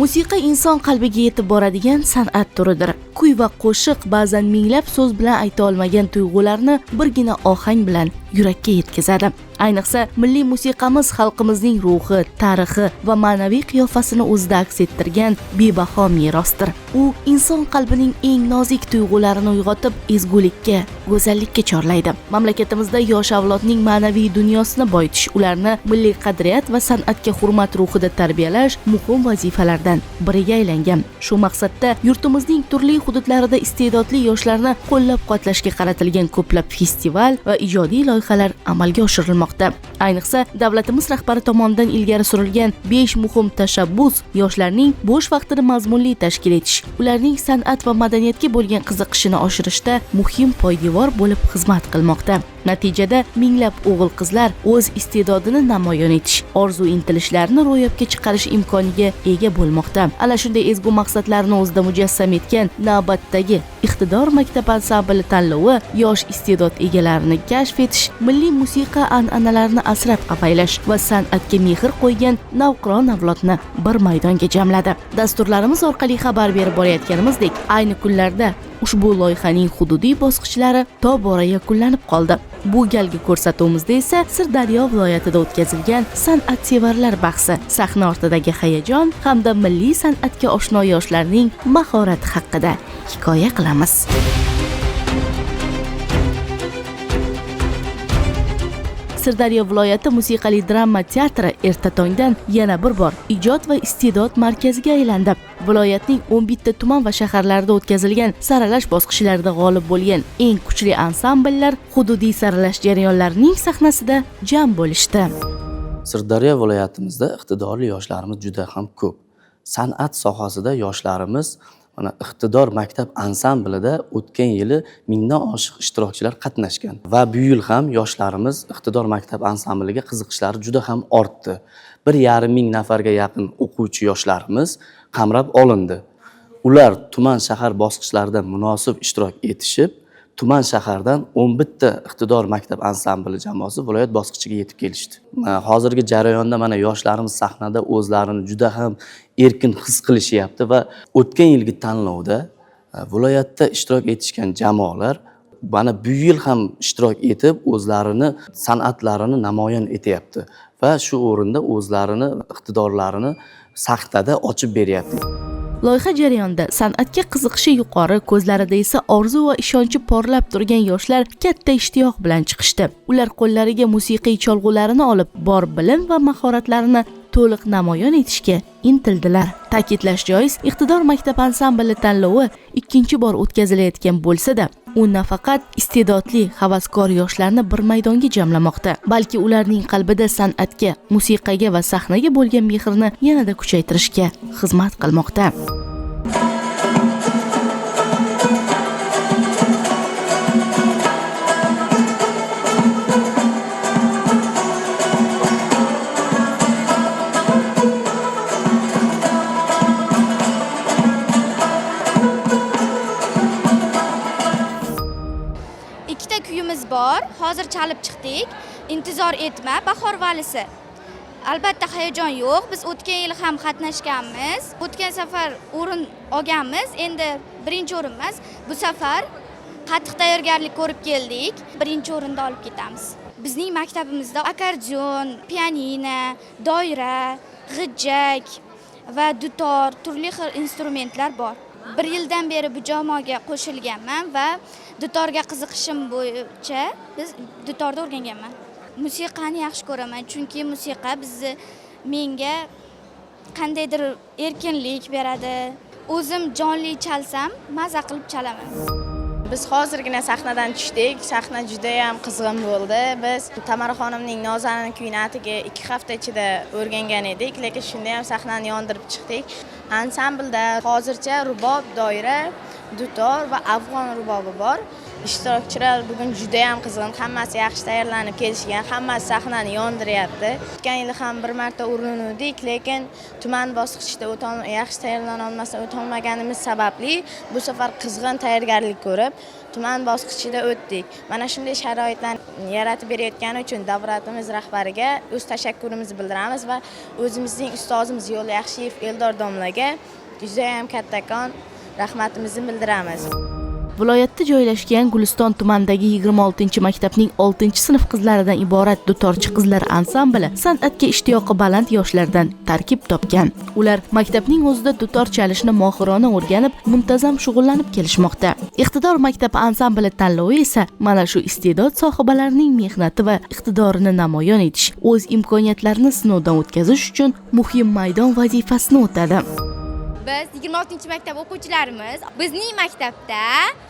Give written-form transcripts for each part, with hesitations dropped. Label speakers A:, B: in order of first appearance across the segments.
A: Musiqa inson qalbiga yetib boradigan san'at turidir. Kuy va qo'shiq ba'zan minglab so'z bilan ayta olmagan tuyg'ularni birgina ohang bilan yurakka yetkazadi. Ayniqsa, milliy musiqamiz xalqimizning ruhi, tarixi va ma'naviy qiyofasini o'zida aks ettirgan bebaho merosdir. U inson qalbining eng nozik tuyg'ularini uyg'otib, ezgulikka, go'zallikka chorlaydi. Mamlakatimizda yosh avlodning ma'naviy dunyosini boyitish, ularni milliy qadriyat va san'atga hurmat ruhida tarbiyalash muhim vazifalardan biriga aylangan. Shu maqsadda yurtimizning turli hududlarida iste'dodli yoshlarni qo'llab-quvvatlashga qaratilgan ko'plab festival va ijodiy loyihalar amalga oshirilmoqda. Ayniqsa, davlatimiz rahbari tomonidan ilgari surilgan 5 muhim tashabbus yoshlarning bo'sh vaqtini mazmunli tashkil etish, ularning san'at va madaniyatga bo'lgan qiziqishini oshirishda muhim poydevor bo'lib xizmat qilmoqda. Natijada minglab o'g'il-qizlar o'z iste'dodini namoyon etish, orzu-intilishlarini ro'yobga chiqarish imkoniga ega bo'lmoqda. Ana shunday ezgu maqsadlarni o'zida mujassam etgan navbatdagi Iqtidor maktab ansambli tanlovi yosh iste'dod egalarini kashf etish, milliy musiqa an'analarini asrab-avaylash va san'atga mehr qo'ygan navqiron avlodni bir maydonga jamladi. Dasturlarimiz orqali xabar berib borayotganimizdek, ayni kunlarda ushbu loyihaning hududiy bosqichlari tobora yakunlanib qoldi. Bu galgi ko'rsatuvimizda esa Sirdaryo viloyatida o'tkazilgan san'atsevarlar bahsi, sahna ortidagi hayajon hamda milliy san'atga oshno yoshlarning mahorati haqida hikoya qilamiz. Sirdaryo viloyati musiqali drama teatri erta tongdan yana bir bor ijod va iste'dod markaziga aylandi. Viloyatning 11 ta tuman va shaharlarida o'tkazilgan saralash bosqichlarida g'olib bo'lgan eng kuchli ansambllar hududiy saralash jarayonlarining sahnasida jam bo'lishdi.
B: Sirdaryo viloyatimizda iqtidorli yoshlarimiz juda ham ko'p. San'at sohasida yoshlarimiz mana Iqtidor maktab ansamblida o'tgan yili 1000 dan oshiq ishtirokchilar qatnashgan va bu yil ham yoshlarimiz Iqtidor maktab ansambliga qiziqishlari juda ham ortdi. 1,5 nafarga yaqin o'quvchi yoshlarimiz qamrab olindi. Ular tuman shahar bosqichlarida munosib ishtirok etishib, tuman shahardan 11 ta Iqtidor maktab ansambli jamoasi viloyat bosqichiga yetib kelishdi. Hozirgi jarayonda mana yoshlarimiz sahnada o'zlarini juda ham erkin his qilishyapti va o'tgan yilgi tanlovda viloyatda ishtirok etishgan jamoalar mana bu yil ham ishtirok etib o'zlarini san'atlarini namoyon etyapti va shu o'rinda o'zlarini iqtidorlarini sahnada ochib beryapti.
A: Loyiha jarayonida san'atga qiziqishi yuqori, ko'zlarida esa orzu va ishonchi porlab turgan yoshlar katta ishtiyoq bilan chiqishdi. Ular qo'llariga musiqiy cholg'ularini olib, bor bilim va mahoratlarini to'liq namoyon etishga intildilar. Ta'kidlash joiz, Iqtidor maktab ansambli tanlovi ikkinchi bor o'tkazilayotgan bo'lsa-da, u nafaqat iste'dodli, havaskor yoshlarni bir maydonga jamlamoqda, balki ularning qalbida san'atga, musiqaga va sahnaga bo'lgan mehrni yanada kuchaytirishga xizmat qilmoqda.
C: Bor, hozir chalib chiqdik. Intizor etma, bahor valisi. Albatta hayajon yo'q. Biz o'tgan yil ham qatnashganmiz. O'tgan safar o'rin olganmiz. Endi birinchi o'rin emas. Bu safar qattiq tayyorgarlik ko'rib keldik. Birinchi o'rinda olib ketamiz. Bizning maktabimizda akordeon, pianino, doira, g'ijjak va dutor, turli xil instrumentlar bor. 1 yildan beri bu jamoaga qo'shilganman va dutorga qiziqishim bo'yicha biz dutorda o'rganganman. Musiqani yaxshi ko'raman, chunki musiqa menga qandaydir erkinlik beradi. O'zim jonli chalsam, maza qilib chalaman.
D: Biz hozirgina sahnadan tushdik. Sahna juda ham qizg'in bo'ldi. Biz Tamara xonimning Nozanin kuyini atiga 2 hafta ichida o'rgangan edik, lekin shunda ham sahnani yondirib chiqdik. Ansamblda hozircha rubob, doira, dutor va afg'on rubobi bor. Ishtirokchilar bugun juda ham qizg'in, hammasi yaxshi tayyorlanib kelishgan, hammasi sahnani yondiryapti. O'tgan yil ham bir marta urindik, lekin tuman bosqichida yaxshi tayyorlana olmasdan o'tolmaganimiz sababli bu safar qizg'in tayyorgarlik ko'rib, tuman bosqichida o'tdik. Mana shunday sharoitlarni yaratib berayotgani uchun davlatimiz rahbariga o'z tashakkurimizni bildiramiz va o'zimizning ustozimiz Yo'lyaxshiyev Eldor domlaga juda ham kattakon rahmatimizni bildiramiz.
A: Viloyatda joylashgan Guliston tumanidagi 26-maktabning 6-sinf qizlaridan iborat dutorchi qizlar ansambli san'atga ishtiyoqi baland yoshlardan tarkib topgan. Ular maktabning o'zida dutor chalishni mohirona o'rganib, muntazam shug'ullanib kelishmoqda. Iqtidor maktabi ansambli tanlovi esa mana shu iste'dod sohibalarining mehnati va iqtidorini namoyon etish, o'z imkoniyatlarini sinovdan o'tkazish uchun muhim maydon vazifasini o'tadi.
C: Biz 26-maktab o'quvchilarimiz. Bizning maktabda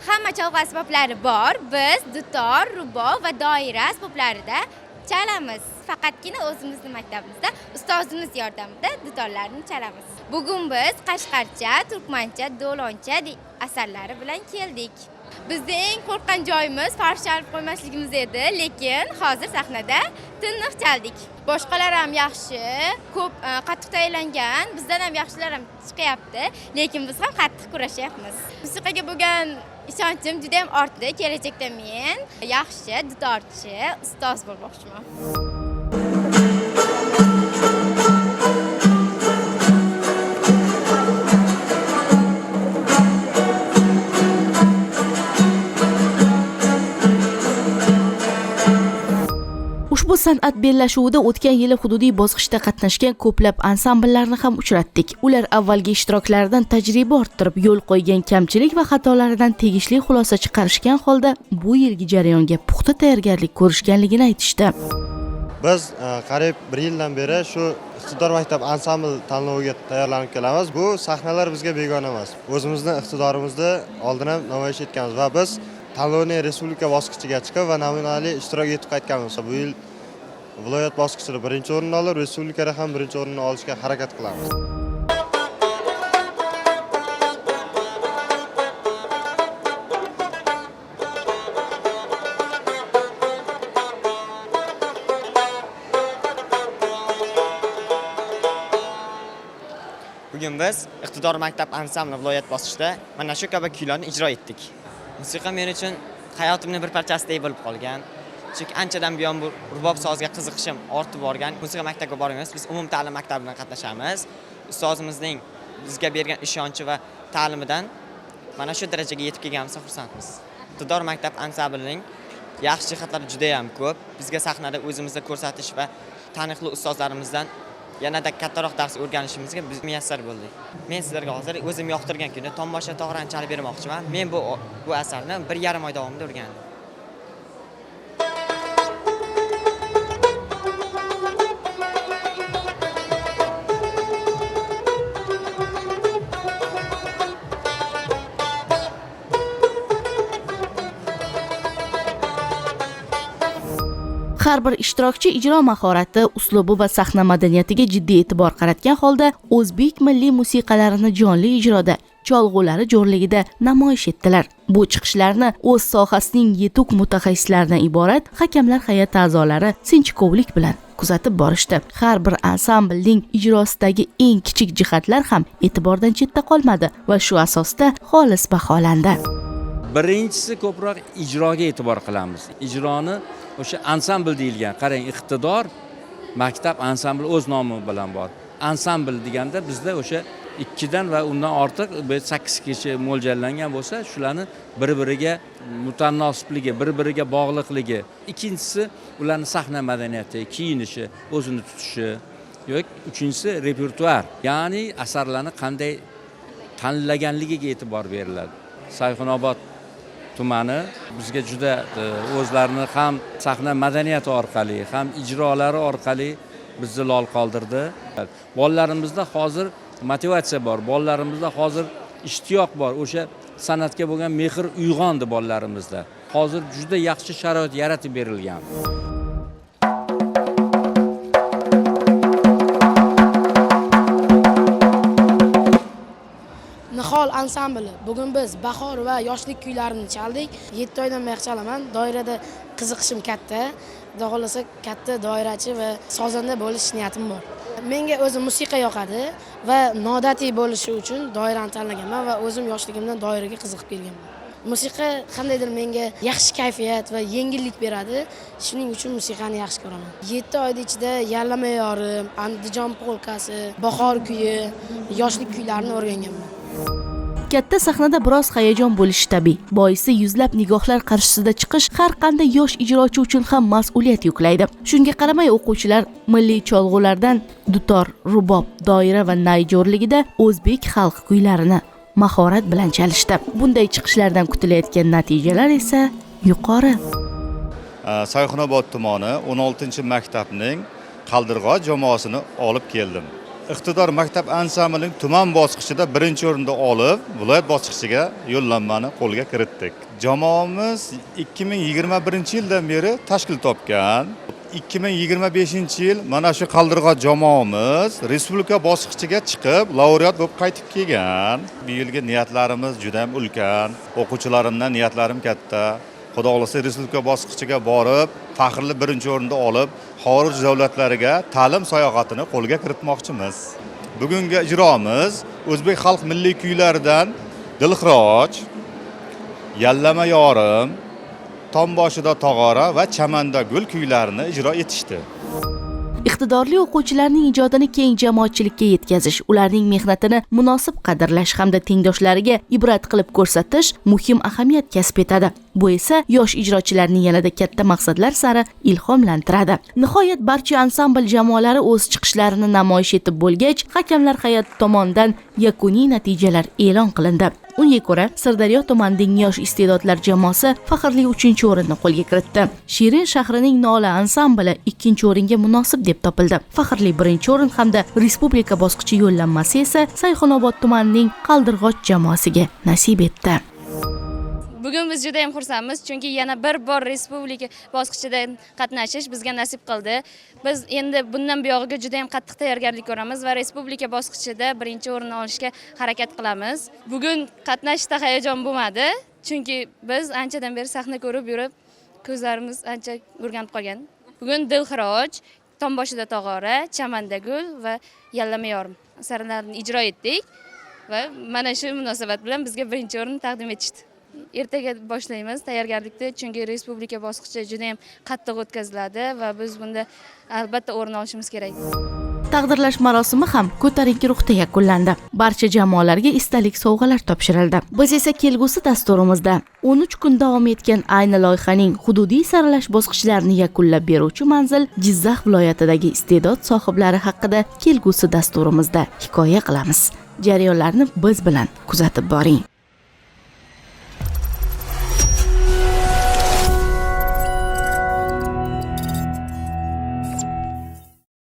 C: hamma cholg'u asboblari bor. Biz dutor, rubob va doira asboblarida chalamiz. Faqatgina o'zimizning maktabimizda ustozimiz yordamida dutorlarni chalamiz. Bugun biz Qashqarcha, Turkmancha, Do'loncha asarlari bilan keldik. Bizning eng qo'rqqan joyimiz farsh chalib qo'ymasligimiz edi, lekin hozir sahnada tiniq chaldik. Boshqalar ham yaxshi, ko'p qattiq tayyorlangan, bizdan ham yaxshilar ham chiqyapti, lekin biz ham qattiq kurashyapmiz. Musiqaga bo'lgan ishonchim juda ham ortdi. Kelajakda men yaxshi dutorchi, ustoz bo'lmoqchiman.
A: Ushbu san'at bellashuvida o'tgan yili hududiy bosqichda qatnashgan ko'plab ansambellarni ham uchratdik. Ular avvalgi ishtiroklardan tajriba orttirib, yo'l qo'ygan kamchilik va xatolaridan tegishli xulosa chiqarishgan holda bu yilgi jarayonga puxta tayyorgarlik ko'rishganligini aytishdi.
E: Biz qariyb 1 yildan beri shu iqtidor maktab ansambl tanloviga tayyorlanib kelamiz. Bu sahnalar bizga begona emas. O'zimizning iqtidorimizni oldin ham namoyish etganmiz va biz tanlovning respublika bosqichiga chiqib va namunali ishtirok etib qaytganmiz. Bu yil viloyat bosqichida 1-o'rinni olib, respublikada ham 1-o'rinni olishga harakat qilamiz.
F: Bugun biz iqtidor maktab ansambli viloyat bosqichida mana shu kabi kuylarni ijro etdik. Musiqa men uchun hayotimning bir parchasidek bo'lib qolgan. Chunki anchadan buyon bu rubob soziga qiziqishim ortib borgan. Musiqa maktabiga boramiz. Biz umumta'lim maktabidan qatnashamiz. Ustozimizning bizga bergan ishonchi va ta'limidan mana shu darajaga yetib kelganimizga xursandmiz. Iqtidor maktab ansamblining yaxshi jihatlari juda ham ko'p. Bizga sahnada o'zimizni ko'rsatish va taniqli ustozlarimizdan yanada kattaroq dars o'rganishimizga biz muyassar bo'ldik. Men sizlarga hozir o'zim yoqtirgan kuni Tomosha tog'rani chalib bermoqchiman. Men bu asarni 1,5 oy davomida o'rgandim.
A: Har bir ishtirokchi ijro mahorati, uslubi va sahna madaniyatiga jiddiy e'tibor qaratgan holda o'zbek milliy musiqalarini jonli ijroda, cholg'ulari jo'rligida namoyish etdilar. Bu chiqishlarni o'z sohasining yetuk mutaxassislaridan iborat hakamlar hay'ati a'zolari sinchkovlik bilan kuzatib borishdi. Har bir ansamblning ijrosidagi eng kichik jihatlar ham e'tibordan chetda qolmadi va shu asosda xolis baholandi.
G: Birinchisi ko'proq ijroga e'tibor qilamiz. Ijroni o'sha ansambl deyilgan. Qarang, iqtidor maktab ansambli o'z nomi bilan bor. Ansambl deganda bizda o'sha 2 dan va undan ortiq 8 gacha mo'ljallangan bo'lsa, shularni bir-biriga mutanosbibligi, bir-biriga bog'liqligi. Ikkinchisi ularning sahna madaniyati, kiyinishi, o'zini tutishi. Yo'q, uchinchisi repertuar. Ya'ni asarlarni qanday tanlaganligiga e'tibor beriladi. Sayxunobod tumani bizga juda o'zlarini ham sahna madaniyati orqali, ham ijrolari orqali bizni lol qoldirdi. Bolalarimizda hozir motivatsiya bor, bolalarimizda hozir ishtiyoq bor. O'sha san'atga bo'lgan mehr uyg'ondi bolalarimizda. Hozir juda yaxshi sharoit yaratib berilgan.
H: Nihol ansambli. Bugun biz bahor va yoshlik kuylarini chaldik. 7 oydan beri chalaman. Doirada qiziqishim katta. Xudo xolasa katta doirachi va sozanda bo'lish niyatim bor. Menga o'zim musiqa yoqadi va noodatiy bo'lishi uchun doirani tanlaganman va o'zim yoshligimdan doiraga qiziqib kelganman. Musiqa qandaydir menga yaxshi kayfiyat va yengillik beradi. Shuning uchun musiqani yaxshi ko'raman. 7 oyda ichida Yallama yorim, Andijon polkasi, Bahor kuyi, yoshlik kuylarini o'rganganman.
A: Katta sahnada biroz hayajon bo'lishi tabiiy. Boisi yuzlab nigohlar qarshisida chiqish har qanday yosh ijrochi uchun ham mas'uliyat yuklaydi. Shunga qaramay o'quvchilar milliy cholg'ulardan dutor, rubob, doira va nay jo'rligida o'zbek xalq kuylarini mahorat bilan chalishdi. Bunday chiqishlardan kutilayotgan natijalar esa yuqori.
I: Sayxunobod tumani 16-maktabning Qaldirg'och jamoasini olib keldim. Iqtidor maktab ansamblining tuman bosqichida 1-o'rinda olib, viloyat bosqichiga yo'llanmani qo'lga kiritdik. Jamoamiz 2021-yildan beri tashkil topgan. 2025-yil mana shu Qaldirg'och jamoamiz respublika bosqichiga chiqib, laureat bo'lib qaytib kelgan. Bu yilgi niyatlarimiz juda ham ulkan. O'quvchilarimdan niyatlarim katta. Xudo xolasa respublika bosqichiga borib, faxrli 1-o'rinda olib, xorij davlatlariga ta'lim sayohatini qo'lga kiritmoqchimiz. Bugungi ijromiz o'zbek xalq milliy kuylaridan Dilxiroch, Yallama yorim, Tomboshida tog'ora va Chamanda gul kuylarini ijro etishdi.
A: Iqtidorli o'quvchilarning ijodini keng jamoatchilikka yetkazish, ularning mehnatini munosib qadrlash hamda tengdoshlariga ibrat qilib ko'rsatish muhim ahamiyat kasb etadi. Bu esa yosh ijrochilarni yanada katta maqsadlar sari ilhomlantiradi. Nihoyat barcha ansambl jamoalari o'z chiqishlarini namoyish etib bo'lgach, hakamlar hay'ati tomonidan yakuniy natijalar e'lon qilindi. Unga ko'ra, Sirdaryo tumanining yosh iste'dodlar jamoasi faxrli 3-o'rinni qo'lga kiritdi. Shirin shahrining Nola ansambli 2-o'ringa munosib deb topildi. Faxrli 1-o'rin hamda respublika bosqichi yo'llanmasi esa Sayxunobod tumanining Qaldirg'och jamoasiga nasib etdi.
J: Bugun biz juda ham xursandmiz, chunki yana bir bor respublika bosqichida qatnashish bizga nasib qildi. Biz endi bundan buyog'iga juda ham qattiq tayyorgarlik ko'ramiz va respublika bosqichida 1-o'rinni olishga harakat qilamiz. Bugun qatnashishda hayajon bo'lmadi, chunki biz anchadan beri sahna ko'rib yurib, ko'zlarimiz ancha o'rganib qolgan. Bugun Dilxiroch, Tomboshida tog'ora, Chamanda gul va Yallama yorim asarlarini ijro etdik va mana shu munosabat bilan bizga 1-o'rin taqdim etishdi. Ertaga boshlaymiz tayyorgarlikni, chunki respublika bosqichi juda ham qattiq o'tkaziladi va biz bunda albatta o'rin olishimiz kerak.
A: Taqdirlash marosimi ham ko'tarinki ruhda yakunlandi. Barcha jamoalarga esdalik sovg'alar topshirildi. Biz esa kelgusi dasturimizda 13 kun davom etgan ayni loyihaning hududiy saralash bosqichlarini yakunlab beruvchi manzil Jizzax viloyatidagi iste'dod sohiblari haqida kelgusi dasturimizda hikoya qilamiz. Jarayonlarni biz bilan kuzatib boring.